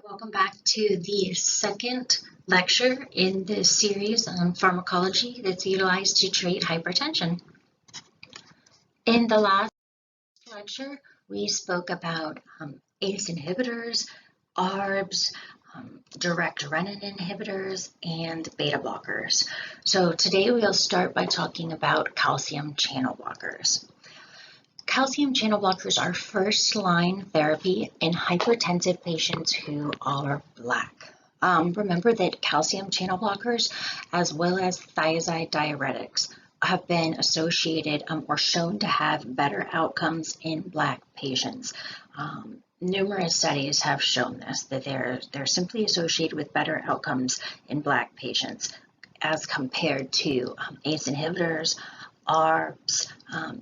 Welcome back to the second lecture in this series on pharmacology that's utilized to treat hypertension. In the last lecture, we spoke about ACE inhibitors, ARBs, direct renin inhibitors, and beta blockers. So today we'll start by talking about calcium channel blockers. Calcium channel blockers are first-line therapy in hypertensive patients who are Black. Remember that calcium channel blockers, as well as thiazide diuretics, have been associated or shown to have better outcomes in Black patients. Numerous studies have shown this, that they're simply associated with better outcomes in Black patients as compared to ACE inhibitors, ARBs,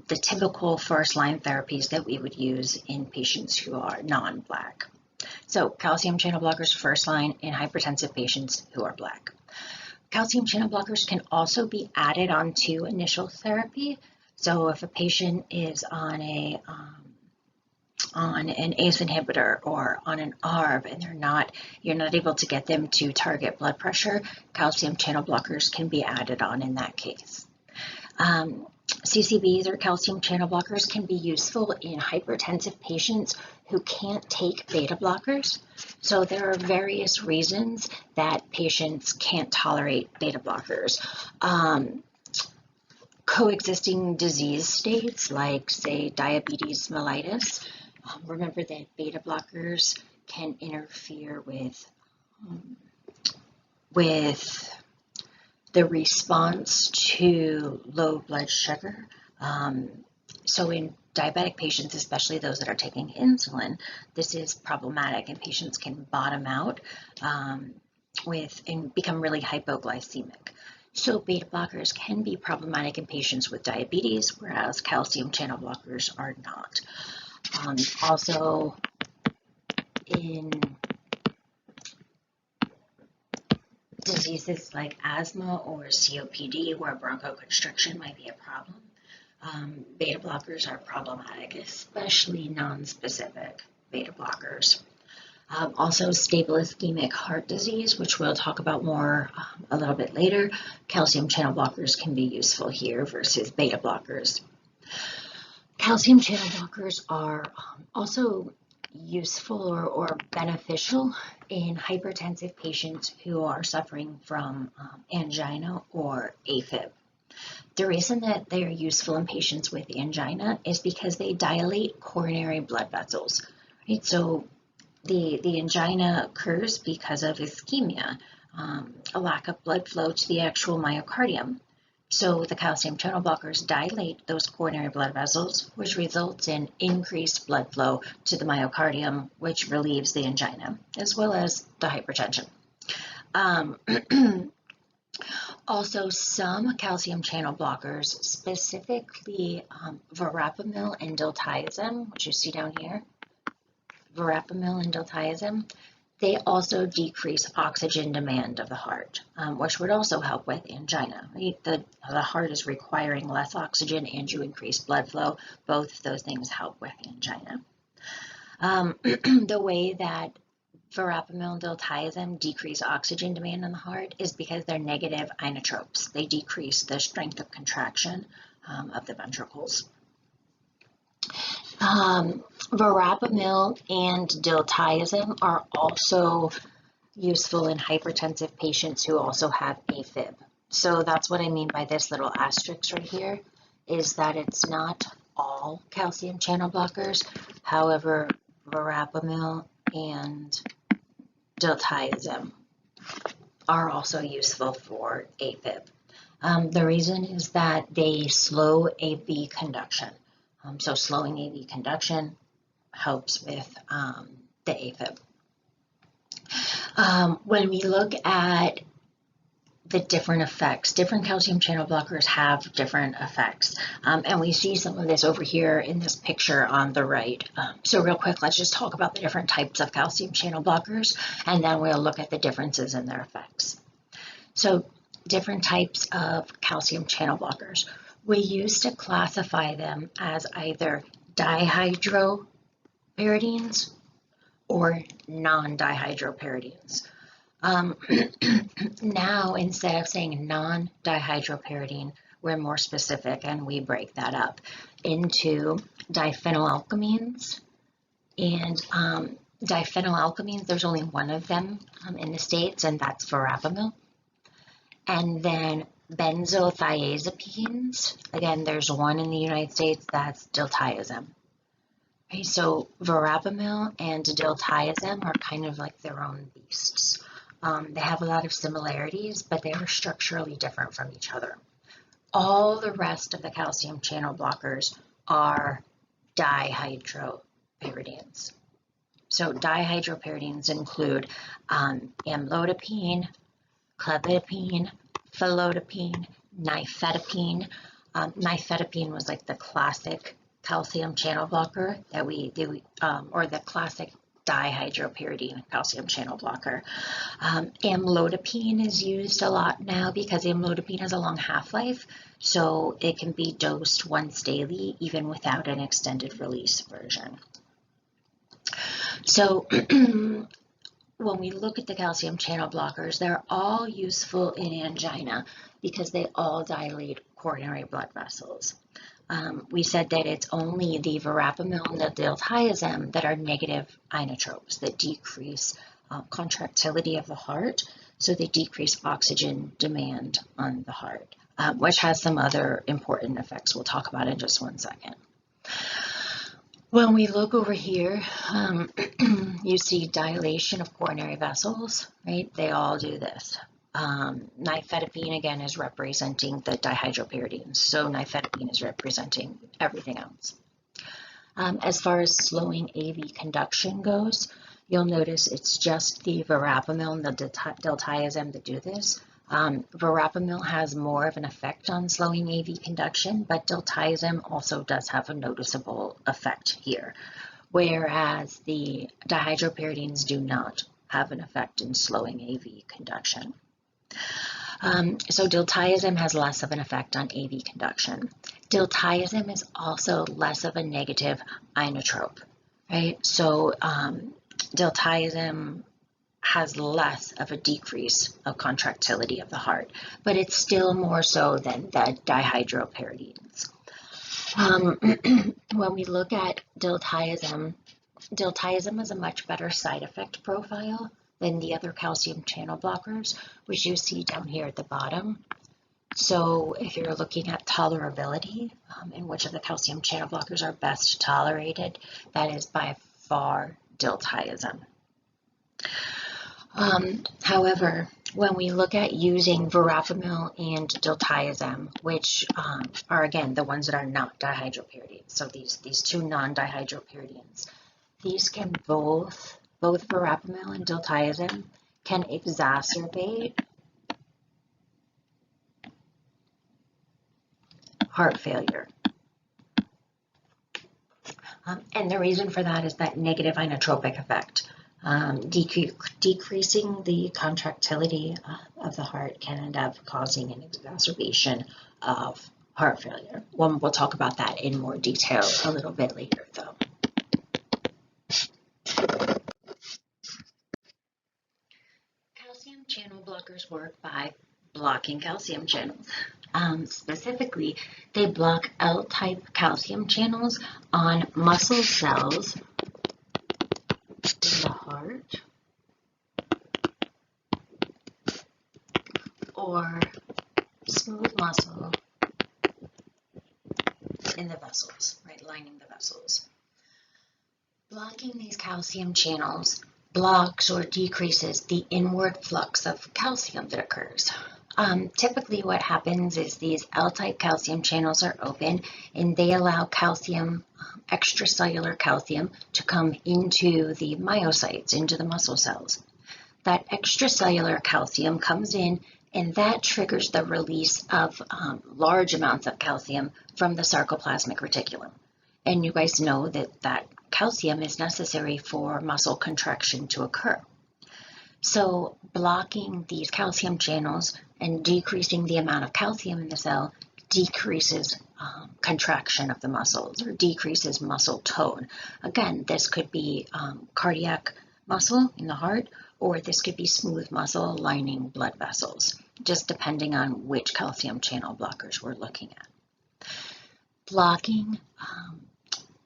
the typical first-line therapies that we would use in patients who are non-Black. So calcium channel blockers first line in hypertensive patients who are Black. Calcium channel blockers can also be added onto initial therapy. So if a patient is on an ACE inhibitor or on an ARB and you're not able to get them to target blood pressure, calcium channel blockers can be added on in that case. CCBs or calcium channel blockers can be useful in hypertensive patients who can't take beta blockers. So there are various reasons that patients can't tolerate beta blockers. Coexisting disease states like, say, diabetes mellitus. Remember that beta blockers can interfere with the response to low blood sugar. So in diabetic patients, especially those that are taking insulin, this is problematic and patients can bottom out and become really hypoglycemic. So beta blockers can be problematic in patients with diabetes, whereas calcium channel blockers are not. Also in diseases like asthma or COPD, where bronchoconstriction might be a problem, beta blockers are problematic, especially non-specific beta blockers. Also stable ischemic heart disease, which we'll talk about more a little bit later. Calcium channel blockers can be useful here versus beta blockers. Calcium channel blockers are also useful or beneficial in hypertensive patients who are suffering from angina or AFib. The reason that they are useful in patients with angina is because they dilate coronary blood vessels. Right? So the angina occurs because of ischemia, a lack of blood flow to the actual myocardium. So the calcium channel blockers dilate those coronary blood vessels, which results in increased blood flow to the myocardium, which relieves the angina, as well as the hypertension. Also, some calcium channel blockers, specifically verapamil and diltiazem, which you see down here, verapamil and diltiazem, they also decrease oxygen demand of the heart, which would also help with angina. Right? The heart is requiring less oxygen and you increase blood flow. Both of those things help with angina. The way that verapamil and diltiazem decrease oxygen demand in the heart is because they're negative inotropes. They decrease the strength of contraction of the ventricles. Verapamil and diltiazem are also useful in hypertensive patients who also have AFib. So that's what I mean by this little asterisk right here, is that it's not all calcium channel blockers. However, verapamil and diltiazem are also useful for AFib. The reason is that they slow AV conduction. So slowing AV conduction helps with the AFib. When we look at the different effects, different calcium channel blockers have different effects. And we see some of this over here in this picture on the right. So real quick, let's just talk about the different types of calcium channel blockers, and then we'll look at the differences in their effects. So different types of calcium channel blockers. We used to classify them as either dihydropyridines or non-dihydropyridines. Now, instead of saying non-dihydropyridine, we're more specific and we break that up into diphenylalkylamines. And diphenylalkylamines, there's only one of them in the States, and that's verapamil. And then benzothiazepines, again, there's one in the United States, that's diltiazem. Okay, so verapamil and diltiazem are kind of like their own beasts. They have a lot of similarities, but they are structurally different from each other. All the rest of the calcium channel blockers are dihydropyridines. So dihydropyridines include amlodipine, clozapine, felodipine, nifedipine. Nifedipine was like the classic calcium channel blocker that or the classic dihydropyridine calcium channel blocker. Amlodipine is used a lot now because amlodipine has a long half-life, so it can be dosed once daily even without an extended release version. So when we look at the calcium channel blockers, they're all useful in angina because they all dilate coronary blood vessels. We said that it's only the verapamil and the diltiazem that are negative inotropes that decrease contractility of the heart, so they decrease oxygen demand on the heart, which has some other important effects we'll talk about in just one second. When we look over here, you see dilation of coronary vessels, right? They all do this. Nifedipine, again, is representing the dihydropyridines, so nifedipine is representing everything else. As far as slowing AV conduction goes, you'll notice it's just the verapamil and the diltiazem that do this. Verapamil has more of an effect on slowing AV conduction, but diltiazem also does have a noticeable effect here, whereas the dihydropyridines do not have an effect in slowing AV conduction. So diltiazem has less of an effect on AV conduction. Diltiazem is also less of a negative inotrope, right? So diltiazem has less of a decrease of contractility of the heart, but it's still more so than the dihydropyridines. When we look at diltiazem, diltiazem has a much better side effect profile than the other calcium channel blockers, which you see down here at the bottom. So if you're looking at tolerability and which of the calcium channel blockers are best tolerated, that is by far diltiazem. However, when we look at using verapamil and diltiazem, which are again the ones that are not dihydropyridines, so these two non-dihydropyridines, these can both verapamil and diltiazem can exacerbate heart failure. And the reason for that is that negative inotropic effect. Decreasing the contractility of the heart can end up causing an exacerbation of heart failure. We'll talk about that in more detail a little bit later, though. Calcium channel blockers work by blocking calcium channels. Specifically, they block L-type calcium channels on muscle cells in the heart or smooth muscle in the vessels, right, lining the vessels. Blocking these calcium channels blocks or decreases the inward flux of calcium that occurs. Typically what happens is these L-type calcium channels are open and they allow calcium, extracellular calcium, to come into the myocytes, into the muscle cells. That extracellular calcium comes in and that triggers the release of large amounts of calcium from the sarcoplasmic reticulum. And you guys know that calcium is necessary for muscle contraction to occur. So blocking these calcium channels and decreasing the amount of calcium in the cell decreases contraction of the muscles or decreases muscle tone. Again, this could be cardiac muscle in the heart, or this could be smooth muscle lining blood vessels, just depending on which calcium channel blockers we're looking at. Blocking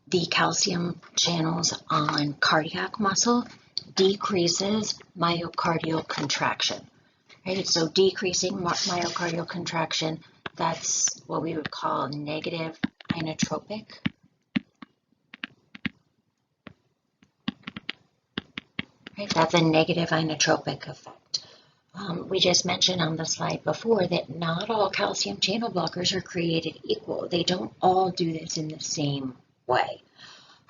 the calcium channels on cardiac muscle decreases myocardial contraction, right? So decreasing myocardial contraction, that's what we would call negative inotropic. Right? That's a negative inotropic effect. We just mentioned on the slide before that not all calcium channel blockers are created equal. They don't all do this in the same way.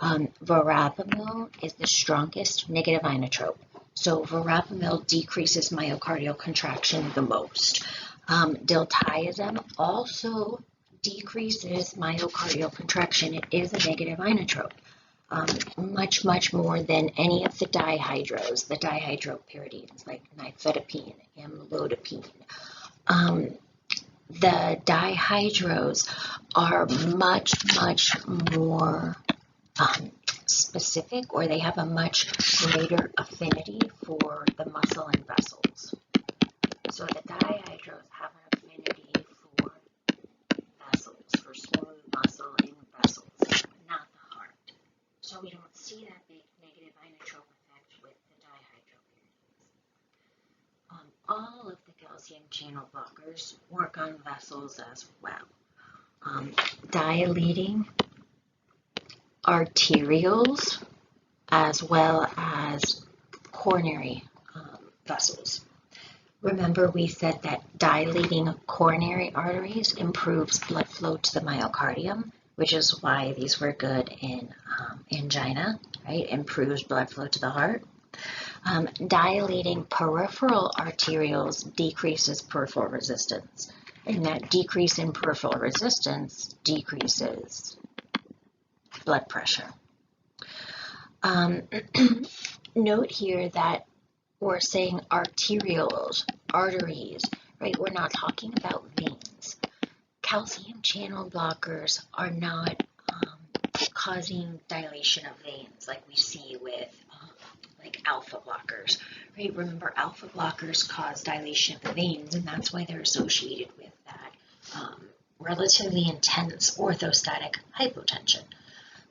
Verapamil is the strongest negative inotrope. So verapamil decreases myocardial contraction the most. Diltiazem also decreases myocardial contraction. It is a negative inotrope. Much more than any of the dihydros, the dihydropyridines like nifedipine, amlodipine. The dihydros are much more specific, or they have a much greater affinity for the muscle and vessels. So the dihydros have an affinity for vessels, for smooth muscle in vessels, not the heart. So we don't see that big negative inotrope effect with the dihydropyridines. All of the calcium channel blockers work on vessels as well. Dilating arterioles as well as coronary vessels. Remember, we said that dilating coronary arteries improves blood flow to the myocardium, which is why these were good in angina, right? Improves blood flow to the heart. Dilating peripheral arterioles decreases peripheral resistance, and that decrease in peripheral resistance decreases blood pressure. Note here that we're saying arterioles, arteries, right? We're not talking about veins. Calcium channel blockers are not causing dilation of veins like we see with like alpha blockers, right? Remember, alpha blockers cause dilation of the veins, and that's why they're associated with that relatively intense orthostatic hypotension.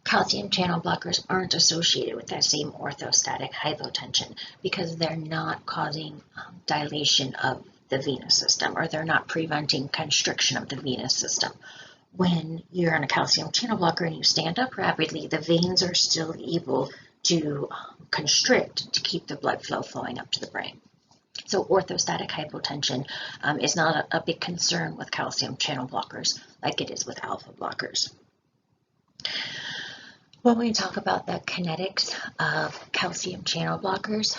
Calcium channel blockers aren't associated with that same orthostatic hypotension because they're not causing dilation of the venous system, or they're not preventing constriction of the venous system. When you're on a calcium channel blocker and you stand up rapidly, the veins are still able to constrict to keep the blood flow flowing up to the brain. So orthostatic hypotension is not a big concern with calcium channel blockers like it is with alpha blockers. When we talk about the kinetics of calcium channel blockers,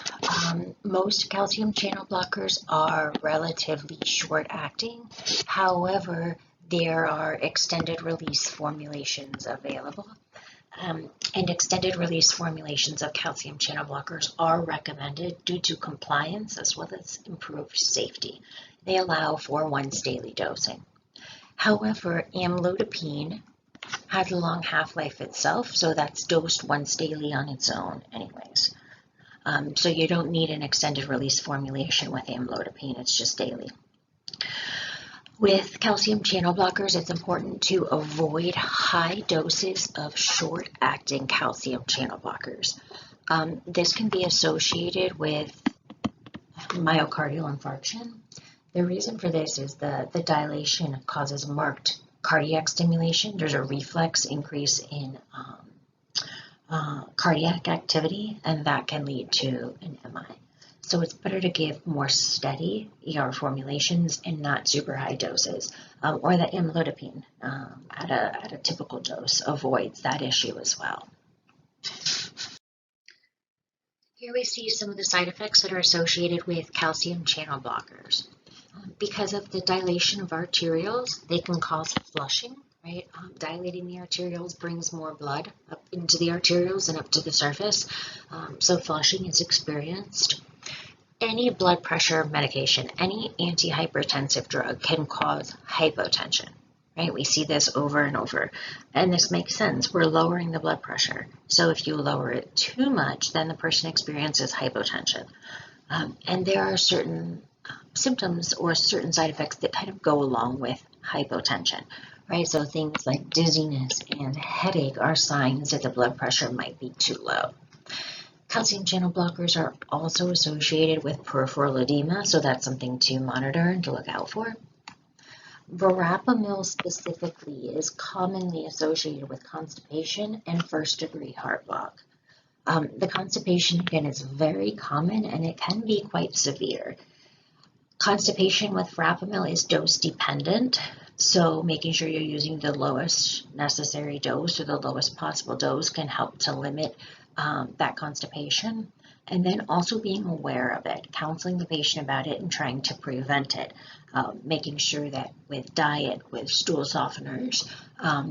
most calcium channel blockers are relatively short-acting. However, there are extended release formulations available. And extended release formulations of calcium channel blockers are recommended due to compliance as well as improved safety. They allow for once daily dosing. However, amlodipine has a long half-life itself, so that's dosed once daily on its own anyways. So you don't need an extended release formulation with amlodipine, it's just daily. With calcium channel blockers, it's important to avoid high doses of short-acting calcium channel blockers. This can be associated with myocardial infarction. The reason for this is the dilation causes marked cardiac stimulation. There's a reflex increase in cardiac activity, and that can lead to an MI. So it's better to give more steady ER formulations and not super high doses, or the amlodipine at a typical dose avoids that issue as well. Here we see some of the side effects that are associated with calcium channel blockers. Because of the dilation of arterioles, they can cause flushing, right? Dilating the arterioles brings more blood up into the arterioles and up to the surface, so flushing is experienced. Any blood pressure medication, any antihypertensive drug can cause hypotension, right? We see this over and over, and this makes sense. We're lowering the blood pressure. So if you lower it too much, then the person experiences hypotension. And there are certain symptoms or certain side effects that kind of go along with hypotension, right? So things like dizziness and headache are signs that the blood pressure might be too low. Calcium channel blockers are also associated with peripheral edema, so that's something to monitor and to look out for. Verapamil specifically is commonly associated with constipation and first-degree heart block. The constipation, again, is very common and it can be quite severe. Constipation with verapamil is dose dependent, so making sure you're using the lowest necessary dose or the lowest possible dose can help to limit that constipation. And then also being aware of it, counseling the patient about it and trying to prevent it, making sure that with diet, with stool softeners,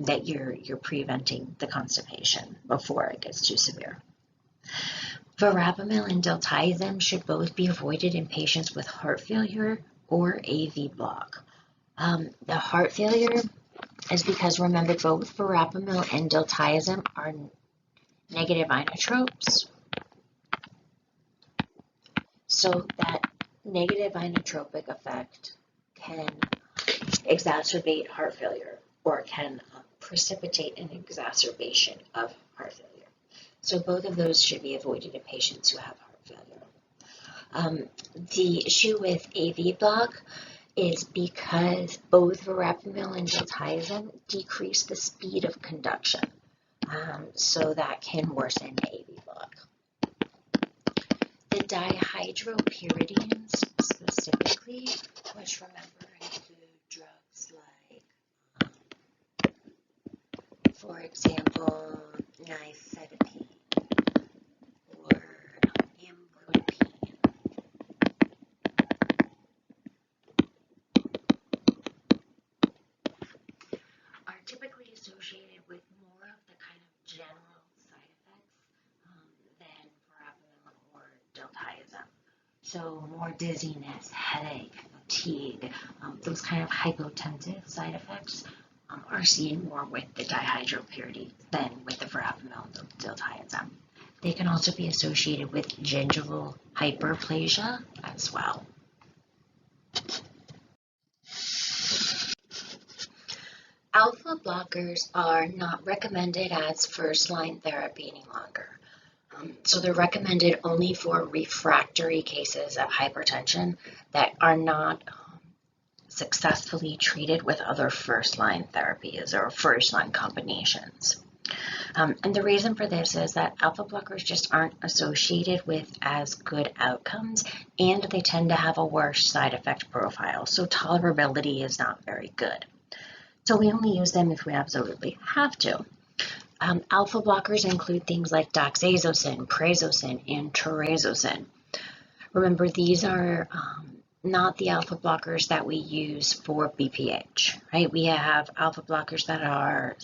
that you're preventing the constipation before it gets too severe. Verapamil and diltiazem should both be avoided in patients with heart failure or AV block. The heart failure is because, remember, both verapamil and diltiazem are negative inotropes. So that negative inotropic effect can exacerbate heart failure or can precipitate an exacerbation of heart failure. So both of those should be avoided in patients who have heart failure. The issue with AV block is because both verapamil and diltiazem decrease the speed of conduction. So that can worsen AV block. The dihydropyridines specifically, which remember include drugs like, for example, nifedipine or amlodipine. Are typically associated with more of the kind of general side effects than verapamil or diltiazem. So more dizziness, headache, fatigue, those kind of hypotensive side effects are seen more with the dihydropyridine than with the verapamil and diltiazem. They can also be associated with gingival hyperplasia as well. Alpha blockers are not recommended as first-line therapy any longer. So they're recommended only for refractory cases of hypertension that are not successfully treated with other first-line therapies or first-line combinations. And the reason for this is that alpha blockers just aren't associated with as good outcomes, and they tend to have a worse side effect profile. So tolerability is not very good. So we only use them if we absolutely have to. Alpha blockers include things like doxazosin, prazosin, and terazosin. Remember, these are not the alpha blockers that we use for BPH, right? We have alpha blockers that are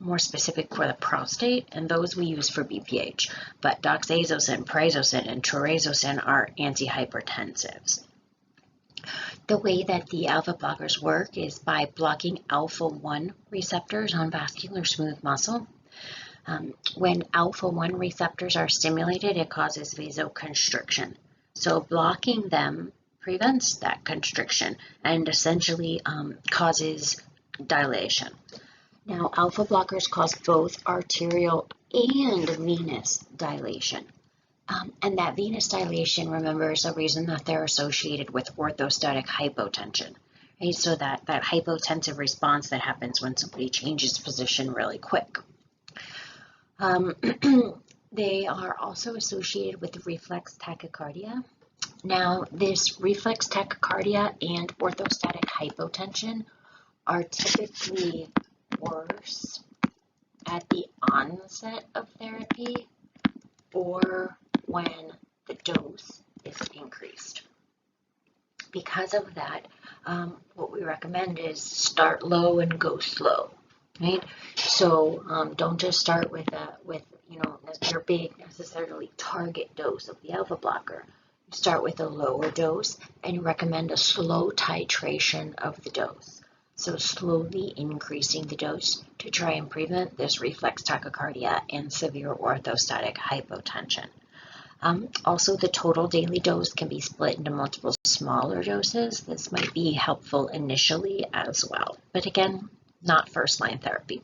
more specific for the prostate, and those we use for BPH. But doxazosin, prazosin, and terazosin are antihypertensives. The way that the alpha blockers work is by blocking alpha-1 receptors on vascular smooth muscle. When alpha-1 receptors are stimulated, it causes vasoconstriction. So blocking them prevents that constriction and essentially causes dilation. Now, alpha blockers cause both arterial and venous dilation. And that venous dilation, remember, is the reason that they're associated with orthostatic hypotension, right? So that hypotensive response that happens when somebody changes position really quick. They are also associated with reflex tachycardia. Now, this reflex tachycardia and orthostatic hypotension are typically worse at the onset of therapy or when the dose is increased. Because of that, what we recommend is start low and go slow, right? So don't just start with your big necessarily target dose of the alpha blocker. You start with a lower dose and you recommend a slow titration of the dose. so slowly increasing the dose to try and prevent this reflex tachycardia and severe orthostatic hypotension. Also, the total daily dose can be split into multiple smaller doses. This might be helpful initially as well, but again, not first-line therapy.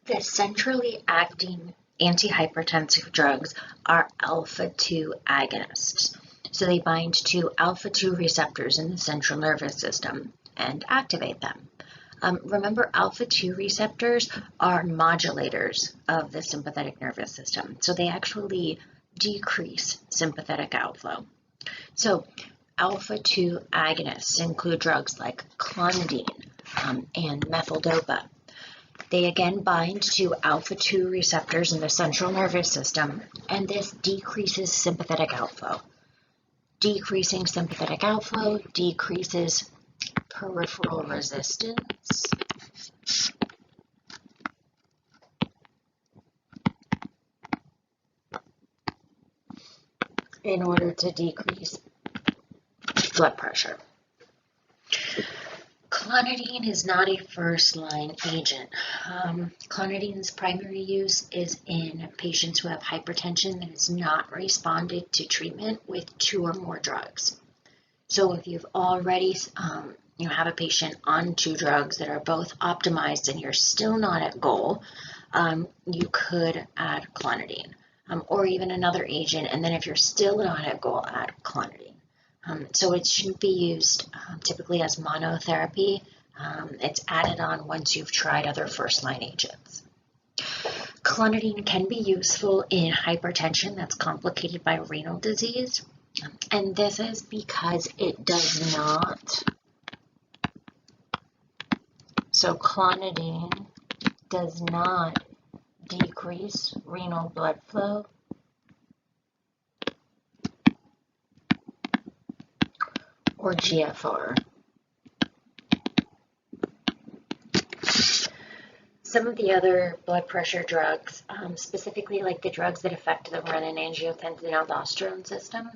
The centrally acting antihypertensive drugs are alpha-2 agonists. So they bind to alpha-2 receptors in the central nervous system and activate them. Remember, alpha-2 receptors are modulators of the sympathetic nervous system. So they actually decrease sympathetic outflow. So alpha-2 agonists include drugs like clonidine and methyldopa. They again bind to alpha-2 receptors in the central nervous system, and this decreases sympathetic outflow. Decreasing sympathetic outflow decreases peripheral resistance. In order to decrease blood pressure. Clonidine is not a first-line agent. Clonidine's primary use is in patients who have hypertension that has not responded to treatment with 2 or more drugs. So if you've already have a patient on 2 drugs that are both optimized and you're still not at goal, you could add clonidine or even another agent, and then if you're still not at goal, add clonidine. So it shouldn't be used typically as monotherapy. It's added on once you've tried other first-line agents. Clonidine can be useful in hypertension that's complicated by renal disease, and this is because it does not. So clonidine does not decrease renal blood flow or GFR. Some of the other blood pressure drugs, specifically like the drugs that affect the renin-angiotensin-aldosterone system,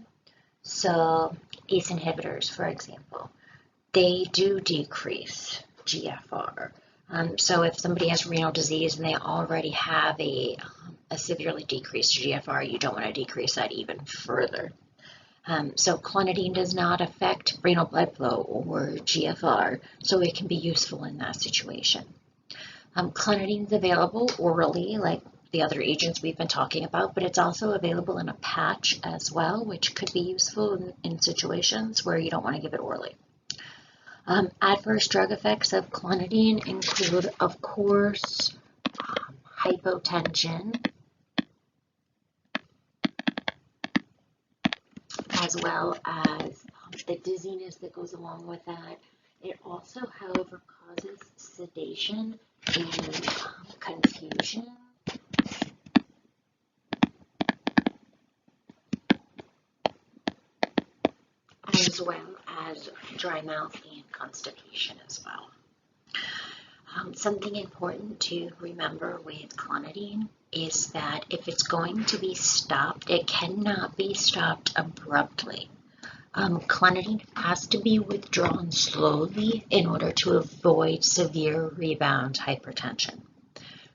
so ACE inhibitors, for example, they do decrease GFR. So if somebody has renal disease and they already have a severely decreased GFR, you don't want to decrease that even further. So clonidine does not affect renal blood flow or GFR, so it can be useful in that situation. Clonidine is available orally, like the other agents we've been talking about, but it's also available in a patch as well, which could be useful in situations where you don't want to give it orally. Adverse drug effects of clonidine include, of course, hypotension, as well as the dizziness that goes along with that. It also, however, causes sedation and confusion. As well as dry mouth and constipation as well. Something important to remember with clonidine is that if it's going to be stopped, it cannot be stopped abruptly. Clonidine has to be withdrawn slowly in order to avoid severe rebound hypertension.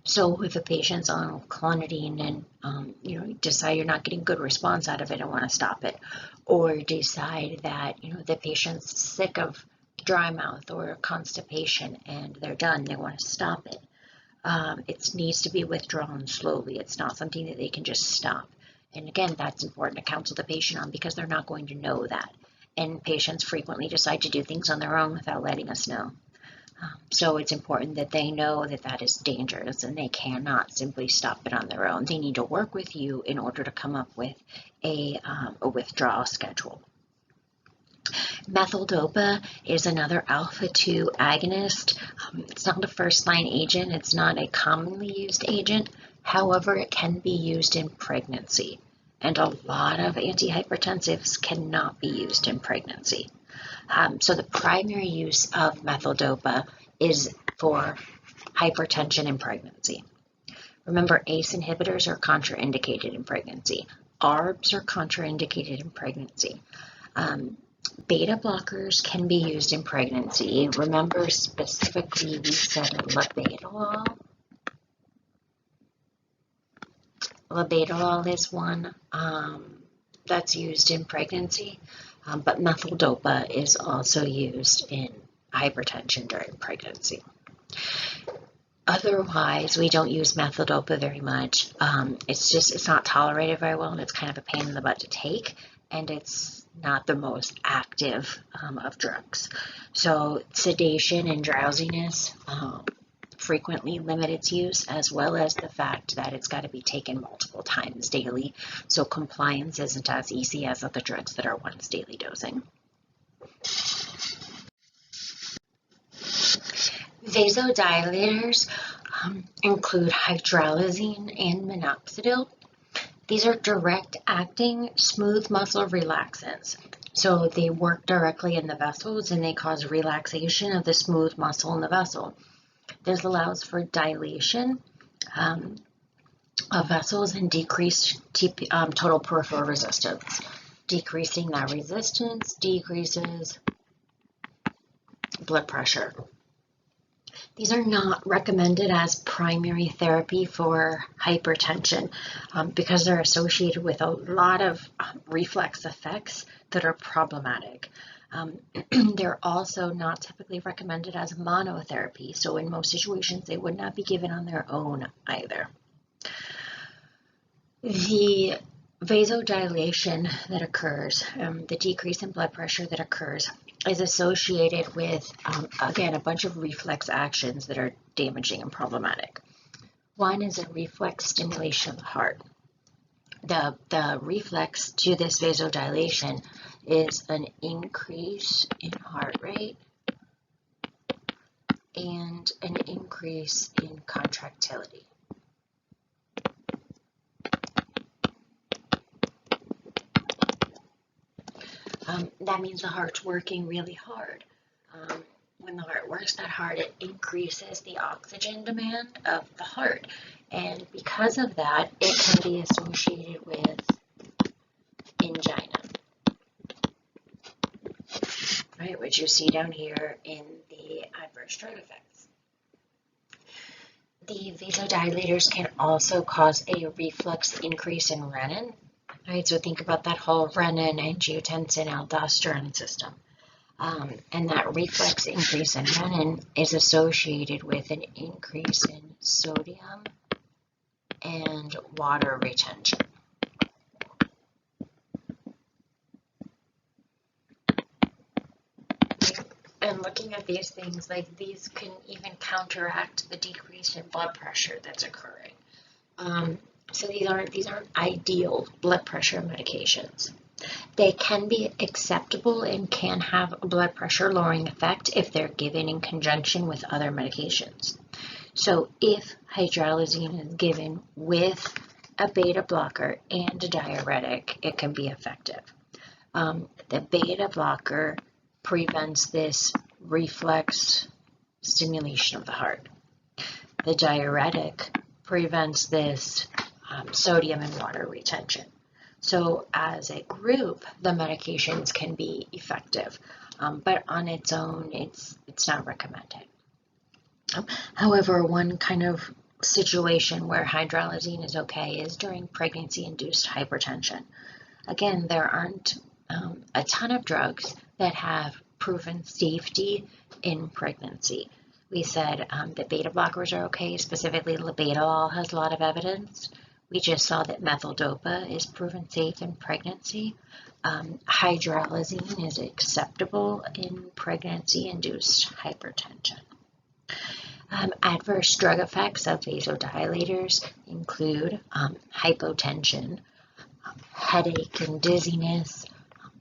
So if a patient's on clonidine and you decide you're not getting good response out of it and want to stop it, or decide that the patient's sick of dry mouth or constipation and they're done, they want to stop it, it needs to be withdrawn slowly. It's not something that they can just stop. And again, that's important to counsel the patient on because they're not going to know that. And patients frequently decide to do things on their own without letting us know. So it's important that they know that that is dangerous and they cannot simply stop it on their own. They need to work with you in order to come up with a withdrawal schedule. Methyldopa is another alpha-2 agonist. It's not a first-line agent. It's not a commonly used agent. However, it can be used in pregnancy. And a lot of antihypertensives cannot be used in pregnancy. So the primary use of methyldopa is for hypertension in pregnancy. Remember, ACE inhibitors are contraindicated in pregnancy. ARBs are contraindicated in pregnancy. Beta blockers can be used in pregnancy. Remember, specifically, we said labetalol. Labetalol is one that's used in pregnancy, but methyl-dopa is also used in hypertension during pregnancy. Otherwise, we don't use methyl-dopa very much. It's not tolerated very well, and it's kind of a pain in the butt to take, and it's not the most active of drugs. So sedation and drowsiness frequently limit its use, as well as the fact that it's got to be taken multiple times daily. So compliance isn't as easy as other drugs that are once daily dosing. Vasodilators include hydralazine and minoxidil. These are direct-acting smooth muscle relaxants. So they work directly in the vessels and they cause relaxation of the smooth muscle in the vessel. This allows for dilation of vessels and decreased total peripheral resistance. Decreasing that resistance decreases blood pressure. These are not recommended as primary therapy for hypertension because they're associated with a lot of reflex effects that are problematic. They're also not typically recommended as monotherapy, so in most situations they would not be given on their own either. The vasodilation that occurs, the decrease in blood pressure that occurs, is associated with, again, a bunch of reflex actions that are damaging and problematic. One is a reflex stimulation of the heart. The reflex to this vasodilation is an increase in heart rate and an increase in contractility. That means the heart's working really hard. When the heart works that hard, it increases the oxygen demand of the heart. And because of that, it can be associated with angina, right, which you see down here in the adverse drug effects. The vasodilators can also cause a reflex increase in renin, right? So think about that whole renin, angiotensin, aldosterone system. And that reflex increase in renin is associated with an increase in sodium and water retention. And looking at these things, like these can even counteract the decrease in blood pressure that's occurring. So these aren't ideal blood pressure medications. They can be acceptable and can have a blood pressure lowering effect if they're given in conjunction with other medications. So if hydralazine is given with a beta blocker and a diuretic, it can be effective. The beta blocker prevents this reflex stimulation of the heart. The diuretic prevents this sodium and water retention. So as a group, the medications can be effective, but on its own, it's not recommended. However, one kind of situation where hydralazine is okay is during pregnancy-induced hypertension. Again, there aren't a ton of drugs that have proven safety in pregnancy. We said that beta blockers are okay, specifically labetalol has a lot of evidence. We just saw that methyl-dopa is proven safe in pregnancy. Hydralazine is acceptable in pregnancy-induced hypertension. Adverse drug effects of vasodilators include hypotension, headache and dizziness,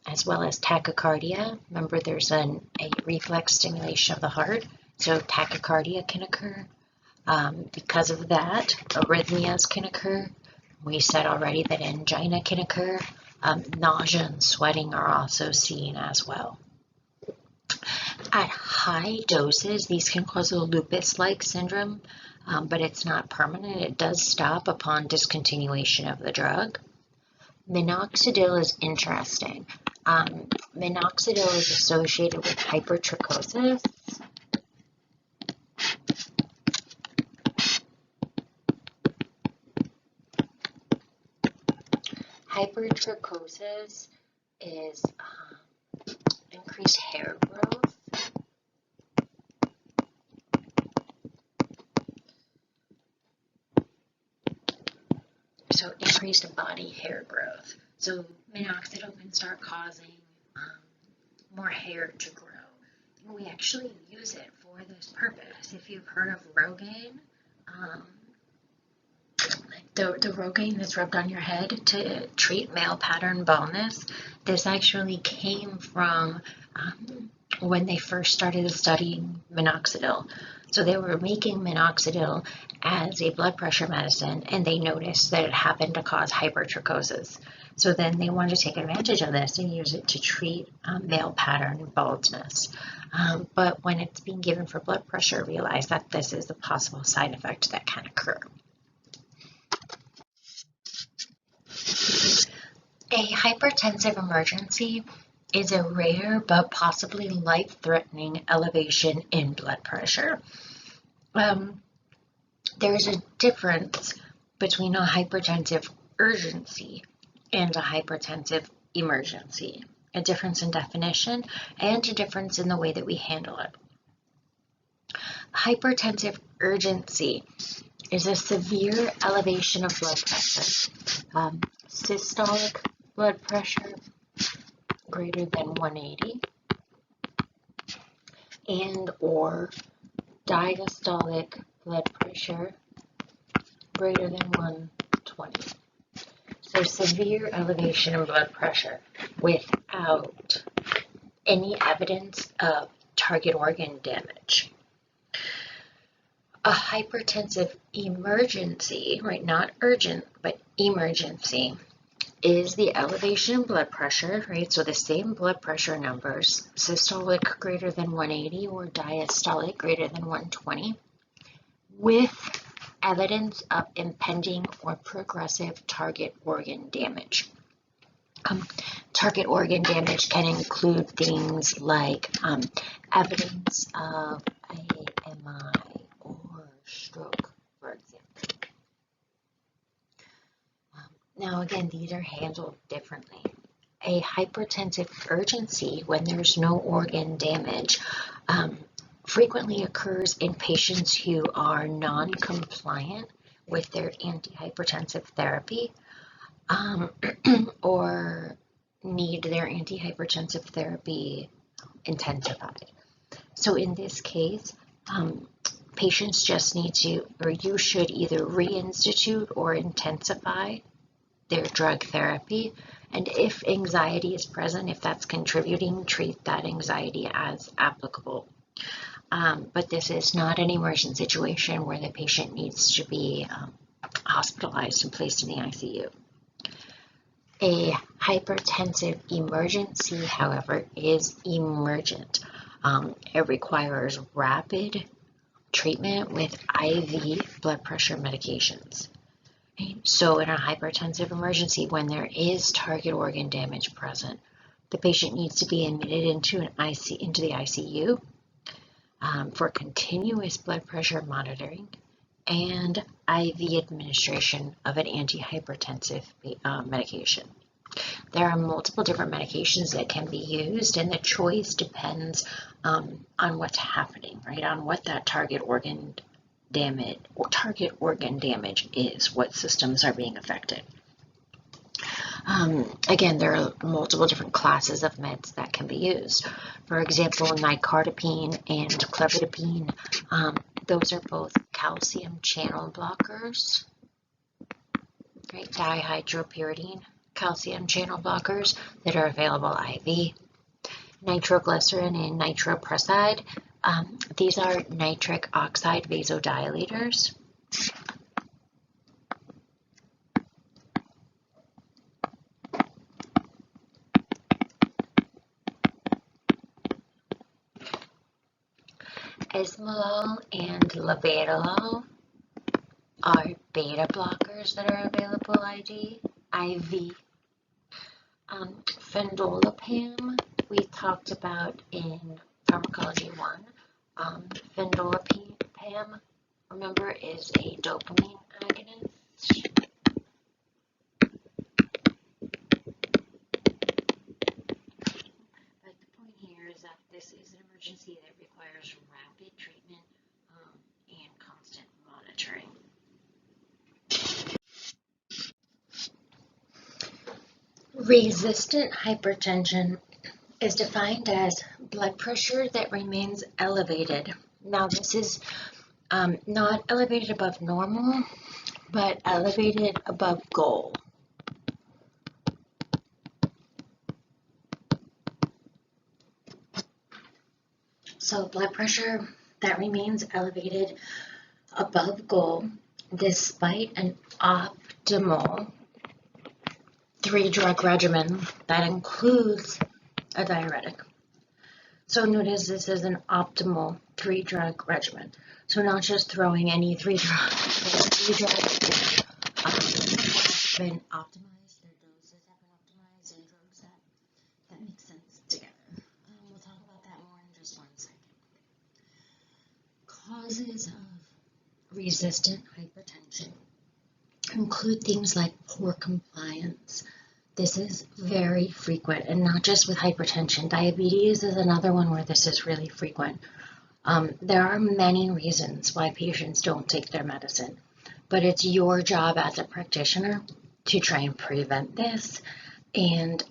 as well as tachycardia. Remember, there's a reflex stimulation of the heart, so tachycardia can occur. Because of that, arrhythmias can occur. We said already that angina can occur. Nausea and sweating are also seen as well. At high doses, these can cause a lupus-like syndrome, but it's not permanent. It does stop upon discontinuation of the drug. Minoxidil is interesting. Minoxidil is associated with hypertrichosis. Hypertrichosis is increased hair growth. So increased body hair growth. So minoxidil can start causing more hair to grow. And we actually use it for this purpose. If you've heard of Rogaine, the Rogaine that's rubbed on your head to treat male pattern baldness, this actually came from when they first started studying minoxidil. So they were making minoxidil as a blood pressure medicine, and they noticed that it happened to cause hypertrichosis. So then they wanted to take advantage of this and use it to treat male pattern baldness. But when it's being given for blood pressure, realize that this is a possible side effect that can occur. A hypertensive emergency is a rare but possibly life-threatening elevation in blood pressure. There's a difference between a hypertensive urgency and a hypertensive emergency, a difference in definition and a difference in the way that we handle it. Hypertensive urgency is a severe elevation of blood pressure, systolic blood pressure greater than 180 and or diastolic blood pressure greater than 120. So severe elevation in blood pressure without any evidence of target organ damage. A hypertensive emergency, right, not urgent, but emergency, is the elevation in blood pressure, right? So the same blood pressure numbers, systolic greater than 180 or diastolic greater than 120, with evidence of impending or progressive target organ damage. Target organ damage can include things like evidence of a MI or stroke, for example. Now again, these are handled differently. A hypertensive urgency, when there's no organ damage, frequently occurs in patients who are non-compliant with their antihypertensive therapy or need their antihypertensive therapy intensified. So in this case, patients just need to, or you should either reinstitute or intensify their drug therapy, and if anxiety is present, if that's contributing, treat that anxiety as applicable. But this is not an emergent situation where the patient needs to be hospitalized and placed in the ICU. A hypertensive emergency, however, is emergent. It requires rapid treatment with IV blood pressure medications. So in a hypertensive emergency, when there is target organ damage present, the patient needs to be admitted into the ICU for continuous blood pressure monitoring and IV administration of an antihypertensive medication. There are multiple different medications that can be used, and the choice depends on what's happening, right? On what that target organ damage is, what systems are being affected. Again, there are multiple different classes of meds that can be used. For example, nicardipine and clevidipine, those are both calcium channel blockers, right? Dihydropyridine calcium channel blockers that are available IV. Nitroglycerin and nitroprusside, these are nitric oxide vasodilators. Esmolol and labetalol are beta blockers that are available IV. Fendolipam, we talked about in Pharmacology 1. Fendolipam, remember, is a dopamine agonist. But the point here is that this is an emergency that requires rapid treatment and constant monitoring. Resistant hypertension is defined as blood pressure that remains elevated. Now, this is not elevated above normal, but elevated above goal. So blood pressure that remains elevated above goal despite an optimal 3-drug regimen that includes a diuretic. So notice this is an optimal 3-drug regimen. So not just throwing any 3 drugs, but 3 drugs have been optimized, their doses have been optimized, and drugs that make sense together. We'll talk about that more in just 1 second. Causes of resistant hypertension include things like poor compliance. This is very frequent, and not just with hypertension. Diabetes is another one where this is really frequent. There are many reasons why patients don't take their medicine, but it's your job as a practitioner to try and prevent this and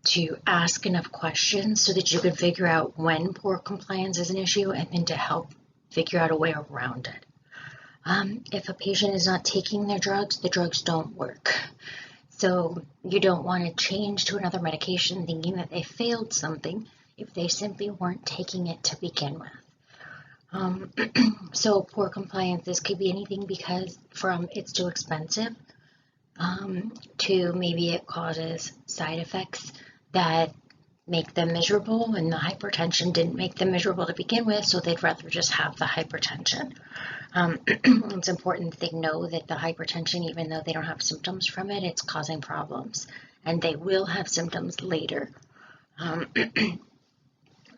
to ask enough questions so that you can figure out when poor compliance is an issue and then to help figure out a way around it. If a patient is not taking their drugs, the drugs don't work. So you don't want to change to another medication thinking that they failed something if they simply weren't taking it to begin with. So poor compliance, this could be anything because from it's too expensive to maybe it causes side effects that make them miserable, and the hypertension didn't make them miserable to begin with, so they'd rather just have the hypertension. It's important that they know that the hypertension, even though they don't have symptoms from it, it's causing problems, and they will have symptoms later.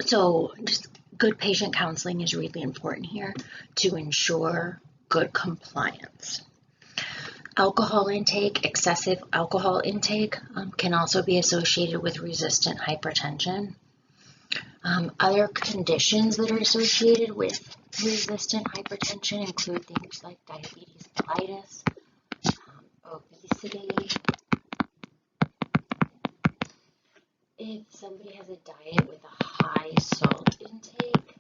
So just good patient counseling is really important here to ensure good compliance. Alcohol intake, excessive alcohol intake can also be associated with resistant hypertension. Other conditions that are associated with resistant hypertension include things like diabetes mellitus, obesity. If somebody has a diet with a high salt intake,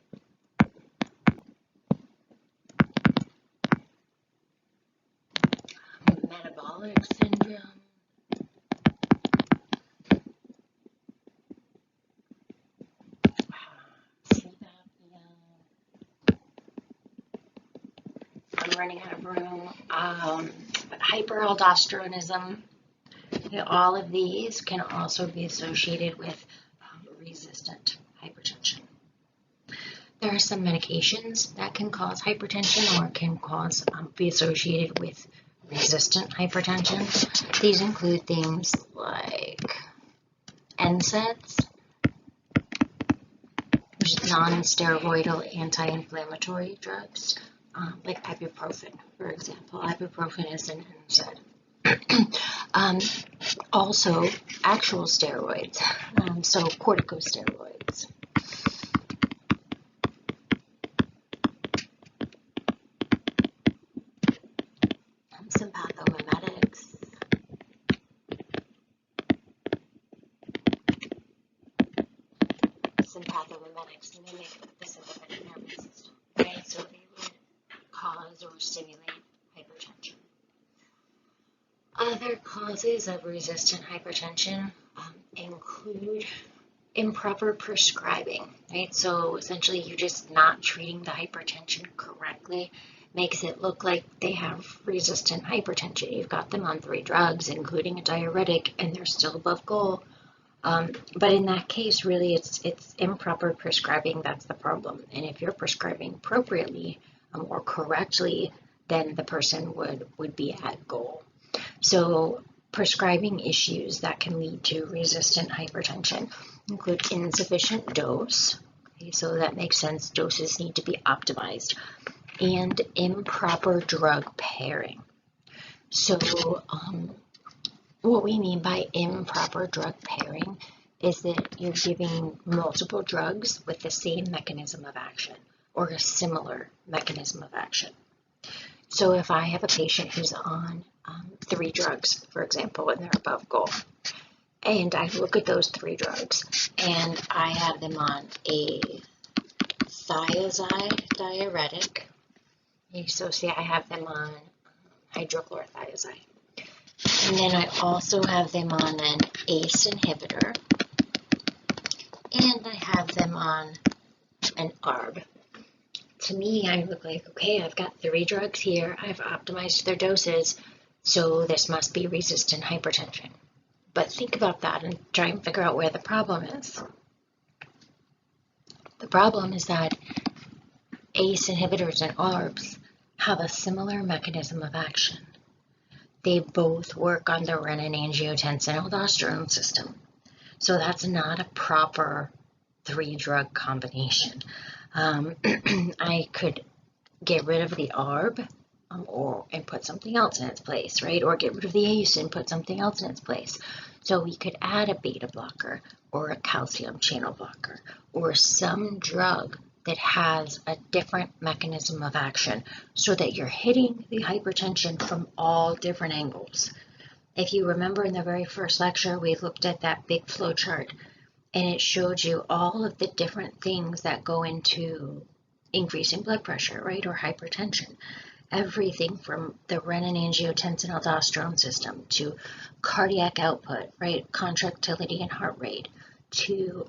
metabolic syndrome, sleep apnea, I'm running out of room, hyperaldosteronism. All of these can also be associated with resistant hypertension. There are some medications that can cause hypertension or can cause be associated with resistant hypertension. These include things like NSAIDs, which is non-steroidal anti-inflammatory drugs, like ibuprofen, for example. Ibuprofen is an NSAID. Also, actual steroids, so corticosteroids. Sympathomimetics. Sympathomimetics mimic the sympathetic nervous system, right? So they would cause or stimulate hypertension. Other causes of resistant hypertension include improper prescribing, right? So essentially you're just not treating the hypertension correctly, makes it look like they have resistant hypertension. You've got them on 3 drugs, including a diuretic, and they're still above goal. But in that case, really, it's improper prescribing that's the problem. And if you're prescribing appropriately or correctly, then the person would be at goal. So prescribing issues that can lead to resistant hypertension include insufficient dose. Okay, so that makes sense. Doses need to be optimized. And improper drug pairing. So what we mean by improper drug pairing is that you're giving multiple drugs with the same mechanism of action or a similar mechanism of action. So if I have a patient who's on 3 drugs, for example, and they're above goal, and I look at those 3 drugs and I have them on a thiazide diuretic, so say I have them on hydrochlorothiazide, and then I also have them on an ACE inhibitor, and I have them on an ARB. To me, I look like, okay, I've got 3 drugs here, I've optimized their doses, so this must be resistant hypertension. But think about that and try and figure out where the problem is. The problem is that ACE inhibitors and ARBs have a similar mechanism of action. They both work on the renin-angiotensin-aldosterone system. So that's not a proper 3-drug combination. I could get rid of the ARB and put something else in its place, right? Or get rid of the ACE and put something else in its place. So we could add a beta blocker or a calcium channel blocker or some drug that has a different mechanism of action so that you're hitting the hypertension from all different angles. If you remember in the very first lecture, we looked at that big flow chart and it showed you all of the different things that go into increasing blood pressure, right, or hypertension. Everything from the renin-angiotensin-aldosterone system to cardiac output, right, contractility and heart rate, to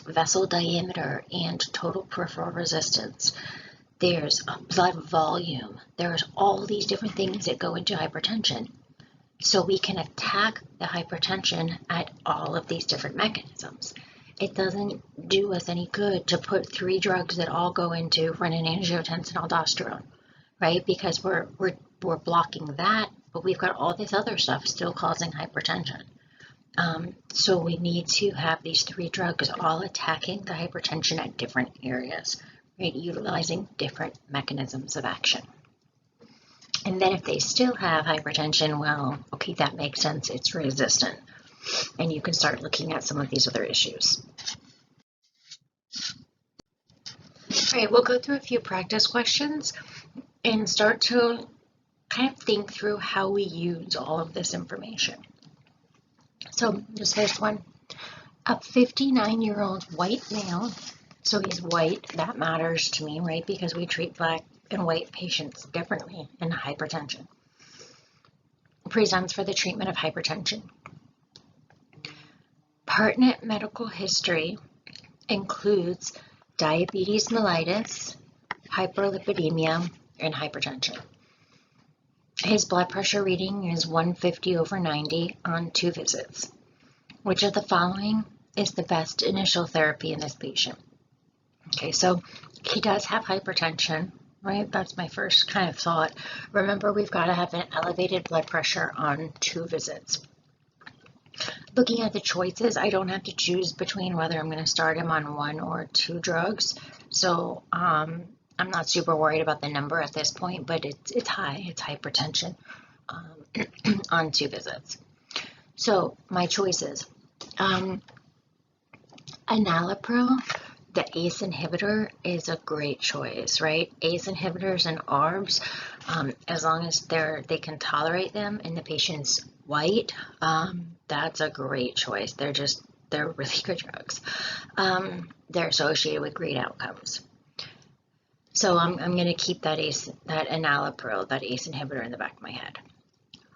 vessel diameter and total peripheral resistance. There's blood volume. There's all these different things that go into hypertension. So we can attack the hypertension at all of these different mechanisms. It doesn't do us any good to put 3 drugs that all go into renin-angiotensin-aldosterone, right? Because we're blocking that, but we've got all this other stuff still causing hypertension. So we need to have these 3 drugs all attacking the hypertension at different areas, right? Utilizing different mechanisms of action. And then if they still have hypertension, well, okay, that makes sense. It's resistant. And you can start looking at some of these other issues. All right, we'll go through a few practice questions and start to kind of think through how we use all of this information. So this first one, a 59-year-old white male, so he's white, that matters to me, right? Because we treat Black and white patients differently in hypertension. Presents for the treatment of hypertension. Pertinent medical history includes diabetes mellitus, hyperlipidemia, and hypertension. His blood pressure reading is 150/90 on 2 visits. Which of the following is the best initial therapy in this patient? Okay, so he does have hypertension, right? That's my first kind of thought. Remember, we've got to have an elevated blood pressure on 2 visits. Looking at the choices, I don't have to choose between whether I'm going to start him on 1 or 2 drugs. So I'm not super worried about the number at this point, but it's high. It's hypertension on 2 visits. So my choices. Enalapril, the ACE inhibitor, is a great choice, right? ACE inhibitors and ARBs, as long as they can tolerate them and the patient's white, that's a great choice. They're really good drugs. They're associated with great outcomes. So I'm going to keep that enalapril, that ACE inhibitor, in the back of my head.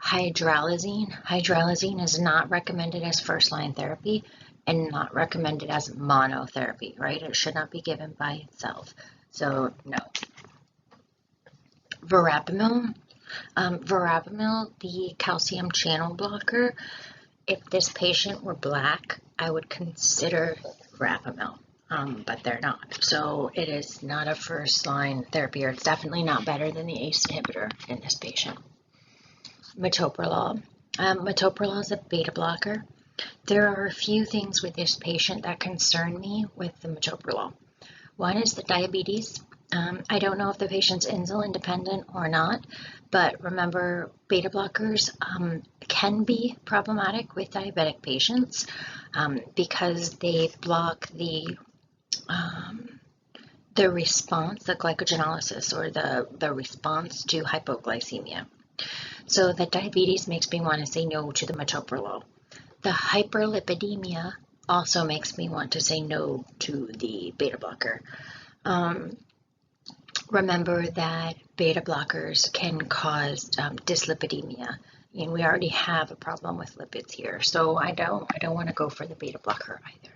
Hydralazine is not recommended as first-line therapy and not recommended as monotherapy, right? It should not be given by itself. So no. Verapamil, the calcium channel blocker, if this patient were Black, I would consider verapamil, but they're not. So it is not a first-line therapy, or it's definitely not better than the ACE inhibitor in this patient. Metoprolol, Metoprolol is a beta blocker. There are a few things with this patient that concern me with the metoprolol. One is the diabetes. I don't know if the patient's insulin dependent or not, but remember, beta blockers can be problematic with diabetic patients because they block the response, the glycogenolysis, or the response to hypoglycemia. So the diabetes makes me want to say no to the metoprolol. The hyperlipidemia also makes me want to say no to the beta blocker. Remember that beta blockers can cause dyslipidemia, and we already have a problem with lipids here, so I don't want to go for the beta blocker either.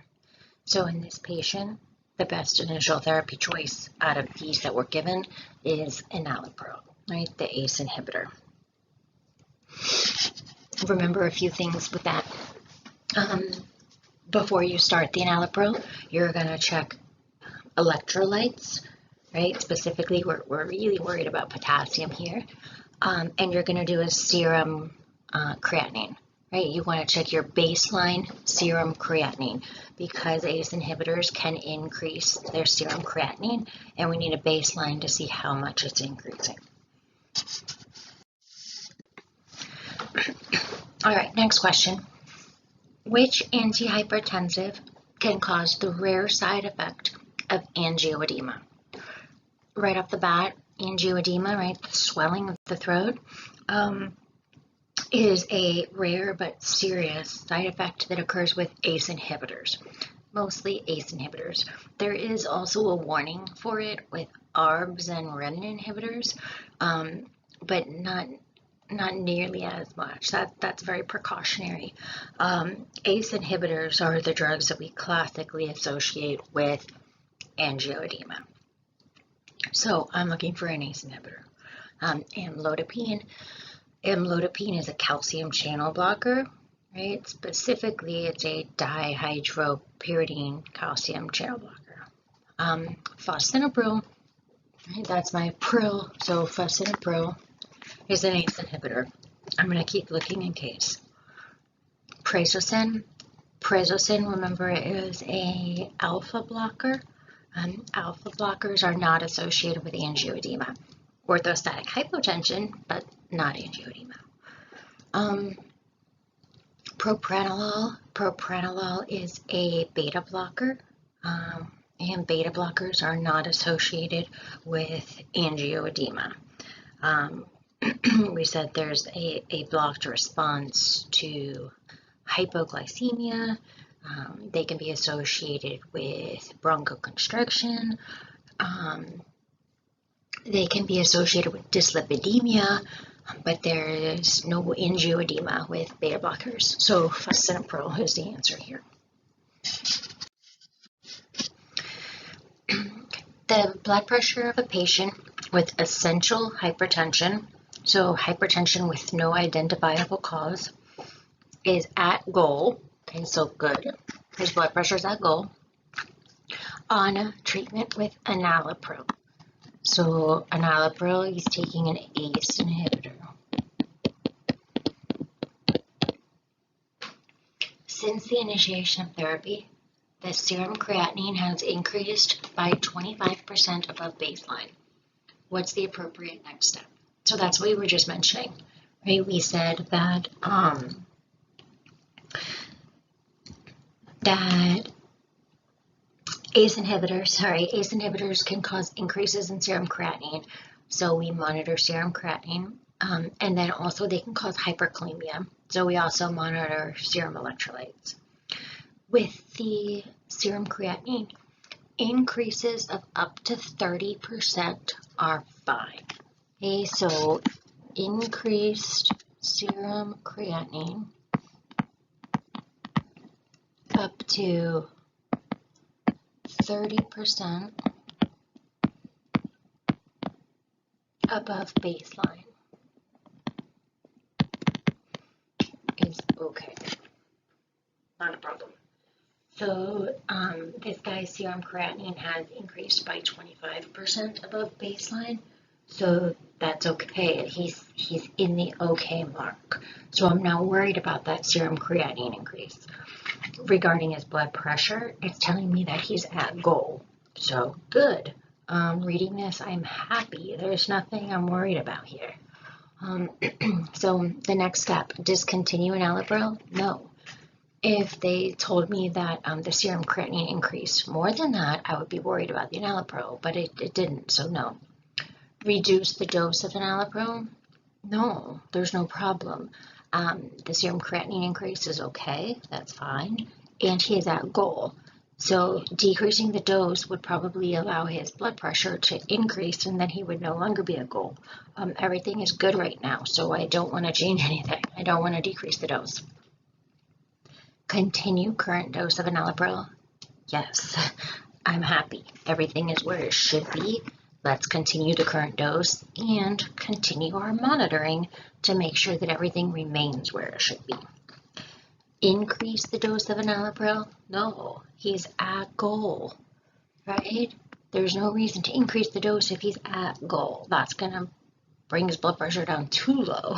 So in this patient, the best initial therapy choice out of these that were given is enalapril, right, the ACE inhibitor. Remember a few things with that. Before you start the enalapril, you're going to check electrolytes, right? Specifically, we're really worried about potassium here. And you're going to do a serum creatinine, right? You want to check your baseline serum creatinine because ACE inhibitors can increase their serum creatinine, and we need a baseline to see how much it's increasing. All right, next question. Which antihypertensive can cause the rare side effect of angioedema? Right off the bat, angioedema, right, the swelling of the throat, is a rare but serious side effect that occurs with ACE inhibitors, mostly ACE inhibitors. There is also a warning for it with ARBs and renin inhibitors, but not nearly as much. That's very precautionary. ACE inhibitors are the drugs that we classically associate with angioedema. So I'm looking for an ACE inhibitor. Amlodipine. Amlodipine is a calcium channel blocker, right? Specifically, it's a dihydropyridine calcium channel blocker. Fosinapril, right? That's my pril. So fosinapril is an ACE inhibitor. I'm going to keep looking in case. Prazosin. Prazosin, remember, is a alpha blocker. Alpha blockers are not associated with angioedema. Orthostatic hypotension, but not angioedema. Propranolol. Propranolol is a beta blocker, and beta blockers are not associated with angioedema. We said there's a blocked response to hypoglycemia. They can be associated with bronchoconstriction. They can be associated with dyslipidemia, but there is no angioedema with beta blockers. So fosinapril is the answer here. The blood pressure of a patient with essential hypertension, so hypertension with no identifiable cause, is at goal. Okay, so good. His blood pressure is at goal on treatment with enalapril. So enalapril, he's taking an ACE inhibitor. Since the initiation of therapy, the serum creatinine has increased by 25% above baseline. What's the appropriate next step? So that's what we were just mentioning, right? We said that ACE inhibitors can cause increases in serum creatinine, so we monitor serum creatinine, and then also they can cause hyperkalemia, so we also monitor serum electrolytes. With the serum creatinine, increases of up to 30% are fine. Okay, so increased serum creatinine up to 30% above baseline is okay, not a problem. So this guy's serum creatinine has increased by 25% above baseline, So that's okay. He's in the okay mark. So I'm not worried about that serum creatinine increase. Regarding his blood pressure, it's telling me that he's at goal. So good. Reading this, I'm happy. There's nothing I'm worried about here. So the next step, discontinue enalapril? No. If they told me that the serum creatinine increased more than that, I would be worried about the enalapril, but it didn't, so no. Reduce the dose of enalapril? No, there's no problem. The serum creatinine increase is okay, that's fine, and he is at goal. So decreasing the dose would probably allow his blood pressure to increase, and then he would no longer be at goal. Everything is good right now, so I don't want to change anything. I don't want to decrease the dose. Continue current dose of enalapril? Yes, I'm happy. Everything is where it should be. Let's continue the current dose and continue our monitoring to make sure that everything remains where it should be. Increase the dose of enalapril? No, he's at goal, right? There's no reason to increase the dose if he's at goal. That's going to bring his blood pressure down too low.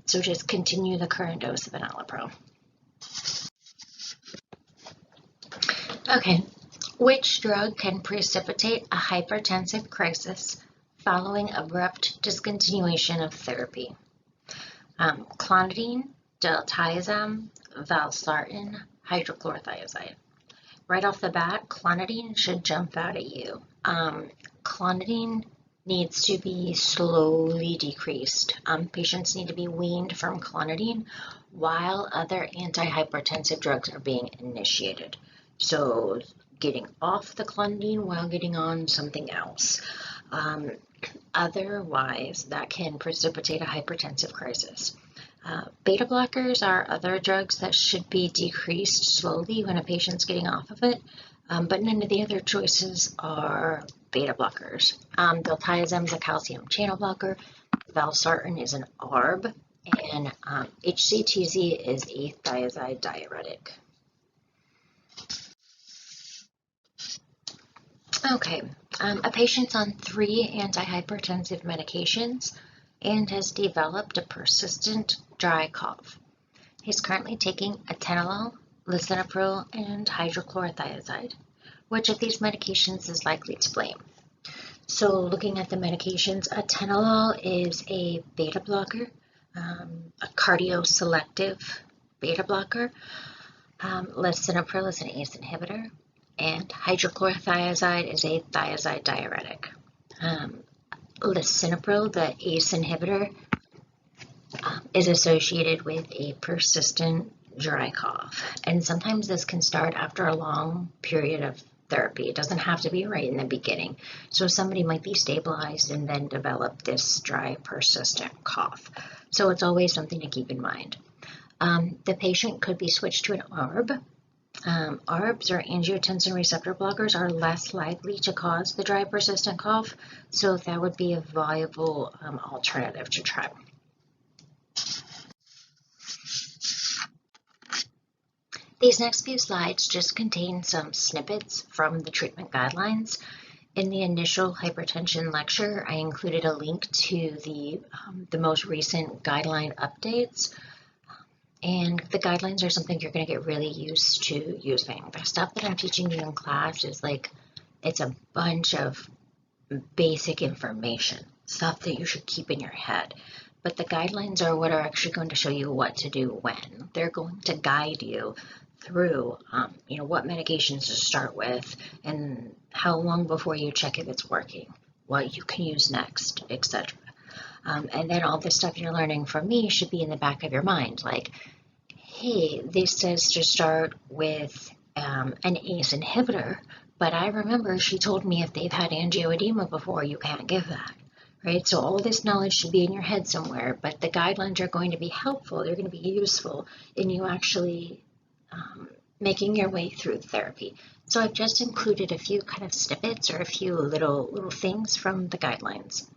So just continue the current dose of enalapril. Okay, which drug can precipitate a hypertensive crisis following abrupt discontinuation of therapy? Clonidine, diltiazem, valsartan, hydrochlorothiazide. Right off the bat, clonidine should jump out at you. Clonidine needs to be slowly decreased. Patients need to be weaned from clonidine while other antihypertensive drugs are being initiated. So getting off the clonidine while getting on something else. Otherwise, that can precipitate a hypertensive crisis. Beta blockers are other drugs that should be decreased slowly when a patient's getting off of it, but none of the other choices are beta blockers. Diltiazem is a calcium channel blocker, valsartan is an ARB, and HCTZ is a thiazide diuretic. Okay, a patient's on 3 antihypertensive medications and has developed a persistent dry cough. He's currently taking atenolol, lisinopril, and hydrochlorothiazide. Which of these medications is likely to blame? So looking at the medications, atenolol is a beta blocker, a cardioselective beta blocker. Lisinopril is an ACE inhibitor, and hydrochlorothiazide is a thiazide diuretic. Lisinopril, the ACE inhibitor, is associated with a persistent dry cough, and sometimes this can start after a long period of therapy. It doesn't have to be right in the beginning. So somebody might be stabilized and then develop this dry, persistent cough. So it's always something to keep in mind. The patient could be switched to an ARB. ARBs, or angiotensin receptor blockers, are less likely to cause the dry, persistent cough, so that would be a viable alternative to try. These next few slides just contain some snippets from the treatment guidelines. In the initial hypertension lecture, I included a link to the most recent guideline updates. And the guidelines are something you're going to get really used to using. The stuff that I'm teaching you in class is it's a bunch of basic information, stuff that you should keep in your head. But the guidelines are what are actually going to show you what to do when. They're going to guide you through, what medications to start with and how long before you check if it's working, what you can use next, etc. And then all the stuff you're learning from me should be in the back of your mind, like, hey, this says to start with an ACE inhibitor, but I remember she told me if they've had angioedema before, you can't give that, right? So all this knowledge should be in your head somewhere, but the guidelines are going to be helpful. They're going to be useful in you actually making your way through therapy. So I've just included a few kind of snippets or a few little things from the guidelines.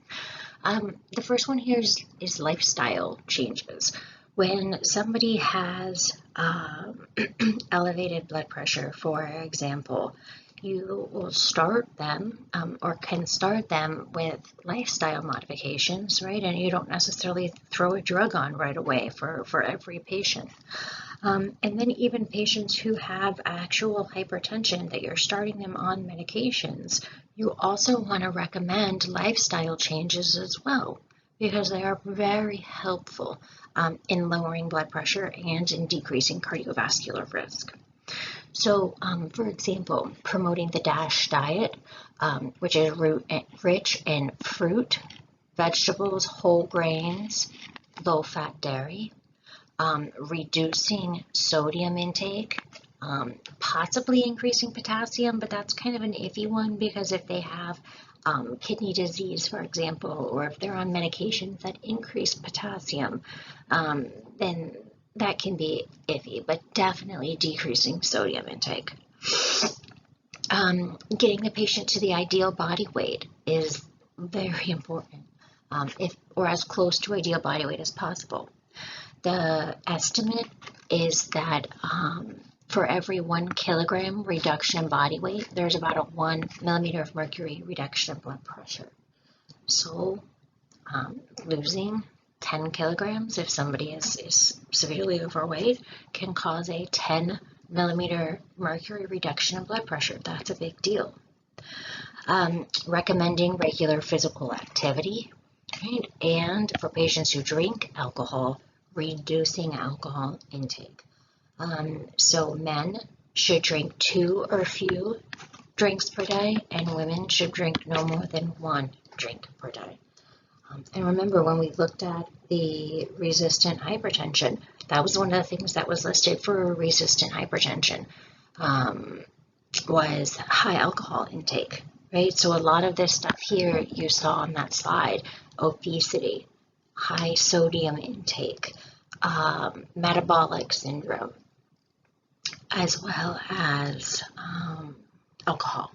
The first one here is lifestyle changes. When somebody has elevated blood pressure, for example, you will start them or can start them with lifestyle modifications, right? And you don't necessarily throw a drug on right away for every patient. And then even patients who have actual hypertension that you're starting them on medications, you also want to recommend lifestyle changes as well, because they are very helpful in lowering blood pressure and in decreasing cardiovascular risk. So, for example, promoting the DASH diet, which is rich in fruit, vegetables, whole grains, low-fat dairy, reducing sodium intake, possibly increasing potassium, but that's kind of an iffy one because if they have kidney disease, for example, or if they're on medications that increase potassium, then that can be iffy, but definitely decreasing sodium intake. Getting the patient to the ideal body weight is very important, or as close to ideal body weight as possible. The estimate is that for every 1 kilogram reduction in body weight, there's about a 1 millimeter of mercury reduction in blood pressure. So losing 10 kilograms, if somebody is severely overweight, can cause a 10 millimeter mercury reduction in blood pressure. That's a big deal. Recommending regular physical activity, right? And for patients who drink alcohol, reducing alcohol intake. So men should drink 2 or few drinks per day, and women should drink no more than 1 drink per day. And remember, when we looked at the resistant hypertension, that was one of the things that was listed for resistant hypertension, was high alcohol intake, right? So a lot of this stuff here you saw on that slide: obesity, high sodium intake, metabolic syndrome, as well as alcohol.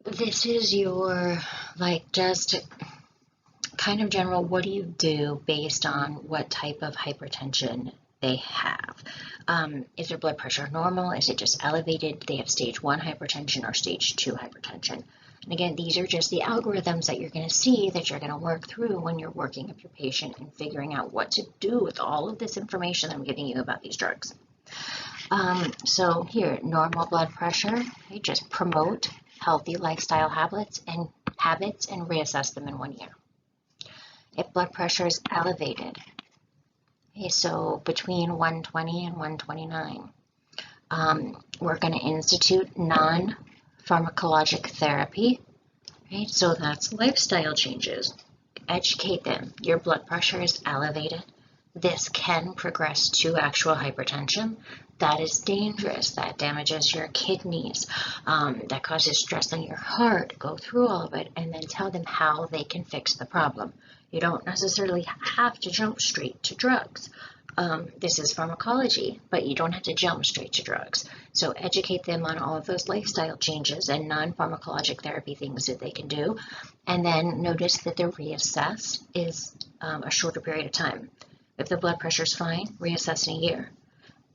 This is your, just kind of general, what do you do based on what type of hypertension they have? Is their blood pressure normal? Is it just elevated? Do they have stage 1 hypertension or stage 2 hypertension? And again, these are just the algorithms that you're going to see that you're going to work through when you're working with your patient and figuring out what to do with all of this information I'm giving you about these drugs. So here, normal blood pressure, okay, just promote healthy lifestyle habits and reassess them in 1 year. If blood pressure is elevated, okay, so between 120 and 129, we're going to institute non-pharmacologic therapy, right? So that's lifestyle changes. Educate them. Your blood pressure is elevated. This can progress to actual hypertension. That is dangerous. That damages your kidneys. That causes stress on your heart. Go through all of it and then tell them how they can fix the problem. You don't necessarily have to jump straight to drugs. This is pharmacology, but you don't have to jump straight to drugs. So educate them on all of those lifestyle changes and non-pharmacologic therapy things that they can do. And then notice that the reassess is a shorter period of time. If the blood pressure is fine, reassess in a year.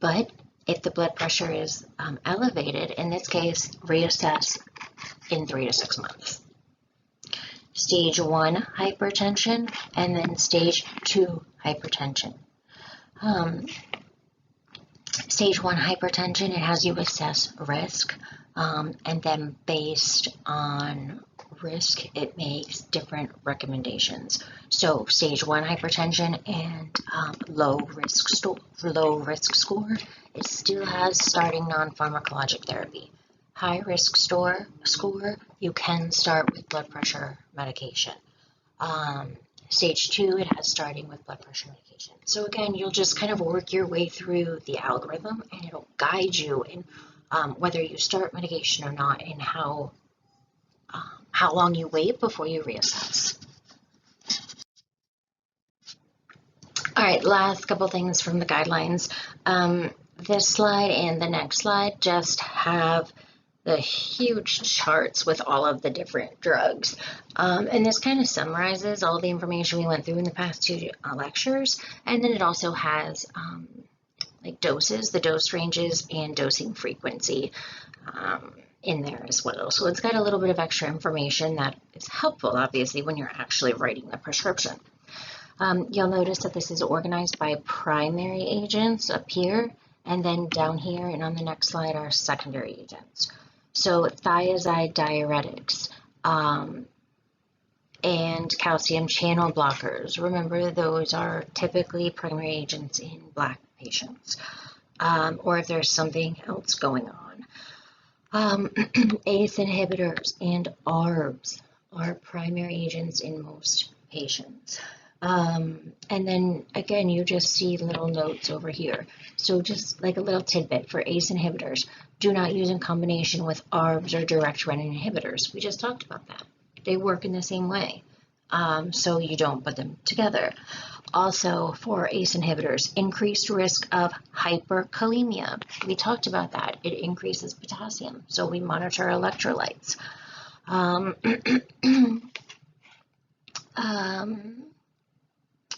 But if the blood pressure is elevated, in this case, reassess in 3 to 6 months. Stage 1 hypertension and then stage 2 hypertension. Stage 1 hypertension, it has you assess risk, and then based on risk, it makes different recommendations. So stage 1 hypertension and low risk score, it still has starting non-pharmacologic therapy. High risk score, you can start with blood pressure medication. Stage 2, it has starting with blood pressure medication. So again, you'll just kind of work your way through the algorithm, and it'll guide you in whether you start medication or not, and how long you wait before you reassess. All right, last couple things from the guidelines. This slide and the next slide just have the huge charts with all of the different drugs. And this kind of summarizes all the information we went through in the past 2 lectures. And then it also has like doses, the dose ranges, and dosing frequency in there as well. So it's got a little bit of extra information that is helpful, obviously, when you're actually writing the prescription. You'll notice that this is organized by primary agents up here, and then down here and on the next slide are secondary agents. So thiazide diuretics and calcium channel blockers. Remember, those are typically primary agents in Black patients, or if there's something else going on. ACE inhibitors and ARBs are primary agents in most patients. And then again, you just see little notes over here. So just like a little tidbit for ACE inhibitors, do not use in combination with ARBs or direct renin inhibitors. We just talked about that. They work in the same way, so you don't put them together. Also, for ACE inhibitors, increased risk of hyperkalemia. We talked about that. It increases potassium, so we monitor electrolytes.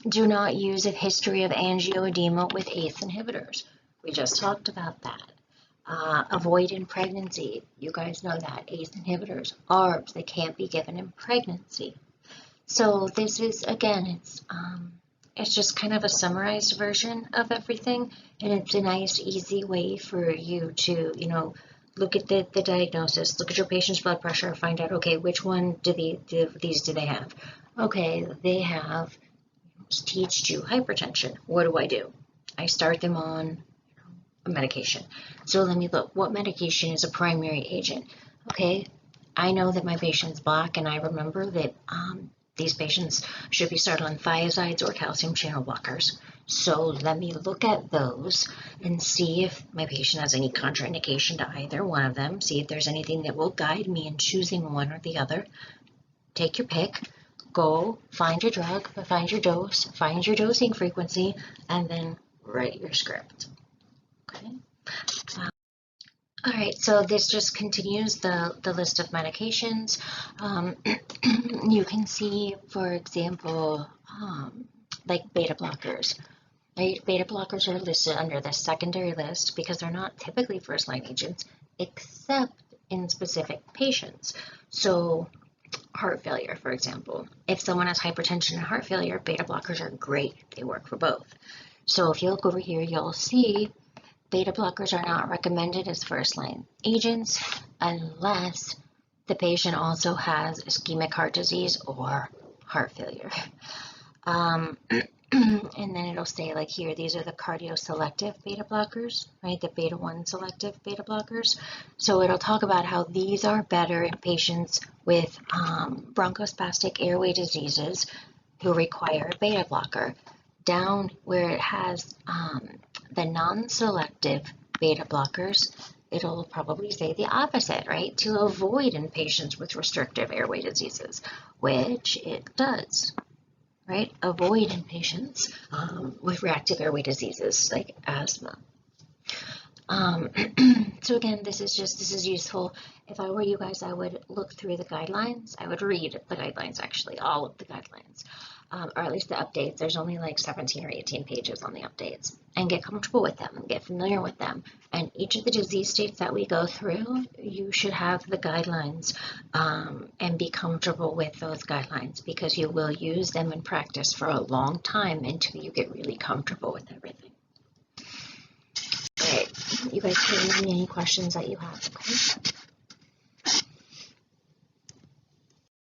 Do not use a history of angioedema with ACE inhibitors. We just talked about that. Avoid in pregnancy. You guys know that. ACE inhibitors, ARBs, they can't be given in pregnancy. So this is, again, it's just kind of a summarized version of everything, and it's a nice, easy way for you to, look at the diagnosis, look at your patient's blood pressure, find out, okay, which one do they have? Okay, they have stage 2 hypertension. What do? I start them on a medication. So let me look, what medication is a primary agent? Okay, I know that my patient's Black, and I remember that these patients should be started on thiazides or calcium channel blockers. So let me look at those and see if my patient has any contraindication to either one of them, see if there's anything that will guide me in choosing one or the other. Take your pick, go find your drug, find your dose, find your dosing frequency, and then write your script. Okay. All right, so this just continues the list of medications. You can see, for example, like beta blockers. Right? Beta blockers are listed under the secondary list because they're not typically first-line agents, except in specific patients. So heart failure, for example. If someone has hypertension and heart failure, beta blockers are great. They work for both. So if you look over here, you'll see beta blockers are not recommended as first-line agents unless the patient also has ischemic heart disease or heart failure. And then it'll say, like here, these are the cardioselective beta blockers, right? The beta-1 selective beta blockers. So it'll talk about how these are better in patients with bronchospastic airway diseases who require a beta blocker. Down where it has the non-selective beta blockers, it'll probably say the opposite, right? To avoid in patients with restrictive airway diseases, which it does, right? Avoid in patients with reactive airway diseases like asthma. So again, this is useful. If I were you guys, I would look through the guidelines. I would read the guidelines, actually, all of the guidelines, or at least the updates. There's only like 17 or 18 pages on the updates, and get comfortable with them and get familiar with them. And each of the disease states that we go through, you should have the guidelines and be comfortable with those guidelines, because you will use them in practice for a long time until you get really comfortable with everything. All right, you guys can leave me any questions that you have, okay?